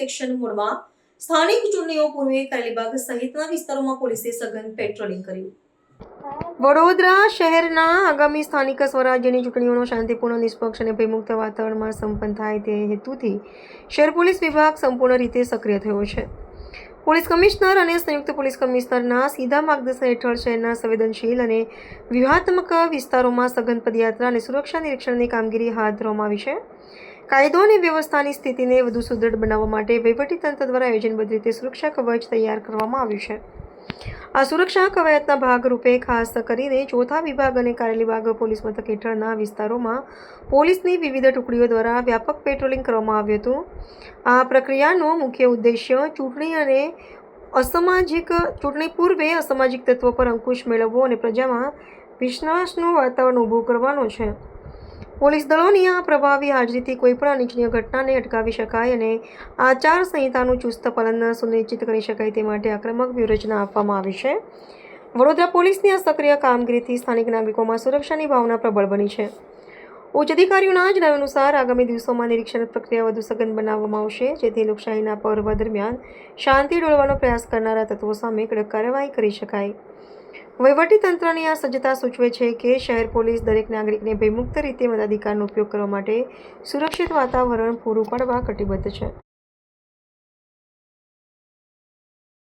Section મોડમાં સ્થાનિક ચૂંટણીઓ પૂર્વે કારેલીબાગ સહિતના વિસ્તારોમાં પોલીસે સઘન પેટ્રોલિંગ કર્યું। વડોદરા શહેરના આગામી સ્થાનિક સ્વરાજ્યની ચૂંટણીઓનો શાંતિપૂર્ણ, નિષ્પક્ષ અને ભયમુક્ત વાતાવરણમાં સંપન્ન થાય તે હેતુથી શહેર પોલીસ વિભાગ સંપૂર્ણ રીતે સક્રિય થયો છે। પોલીસ કમિશનર અને સંયુક્ત પોલીસ કમિશનરના સીધા માર્ગદર્શન હેઠળ શહેરના સંવેદનશીલ અને વ્યૂહાત્મક વિસ્તારોમાં સઘન પદયાત્રા અને સુરક્ષા નિરીક્ષણની કામગીરી હાથ ધરવામાં આવી છે। કાયદો અને વ્યવસ્થાની સ્થિતિને વધુ સુદૃઢ બનાવવા માટે વહીવટીતંત્ર દ્વારા આયોજનબદ્ધ રીતે સુરક્ષા કવચ તૈયાર કરવામાં આવ્યું છે। આ સુરક્ષા કવાયતના ભાગરૂપે ખાસ કરીને ચોથા વિભાગ અને કારેલીબાગ પોલીસ મથક હેઠળના વિસ્તારોમાં પોલીસની વિવિધ ટુકડીઓ દ્વારા વ્યાપક પેટ્રોલિંગ કરવામાં આવ્યું હતું। આ પ્રક્રિયાનો મુખ્ય ઉદ્દેશ્ય ચૂંટણી પૂર્વે અસામાજિક તત્વો પર અંકુશ મેળવવો અને પ્રજામાં વિશ્વાસનું વાતાવરણ ઊભું કરવાનો છે। પોલીસ દળોની આ પ્રભાવી હાજરીથી કોઈપણ અનિચ્છનીય ઘટનાને અટકાવી શકાય અને આચાર સંહિતાનું ચુસ્ત પાલન સુનિશ્ચિત કરી શકાય તે માટે આક્રમક વ્યૂહરચના આપવામાં આવી છે। વડોદરા પોલીસની આ સક્રિય કામગીરીથી સ્થાનિક નાગરિકોમાં સુરક્ષાની ભાવના પ્રબળ બની છે। ઉચ્ચ અધિકારીઓના જણાવ્યા અનુસાર આગામી દિવસોમાં નિરીક્ષણ પ્રક્રિયા વધુ સઘન બનાવવામાં આવશે, જેથી લોકશાહીના પર્વ દરમિયાન શાંતિ ડોળવાનો પ્રયાસ કરનારા તત્વો સામે કડક કાર્યવાહી કરી શકાય। વહીવટીતંત્રની આ સજ્જતા સૂચવે છે કે શહેર પોલીસ દરેક નાગરિકને ભયમુક્ત રીતે મતાધિકારનો ઉપયોગ કરવા માટે સુરક્ષિત વાતાવરણ પૂરું પાડવા કટિબદ્ધ છે।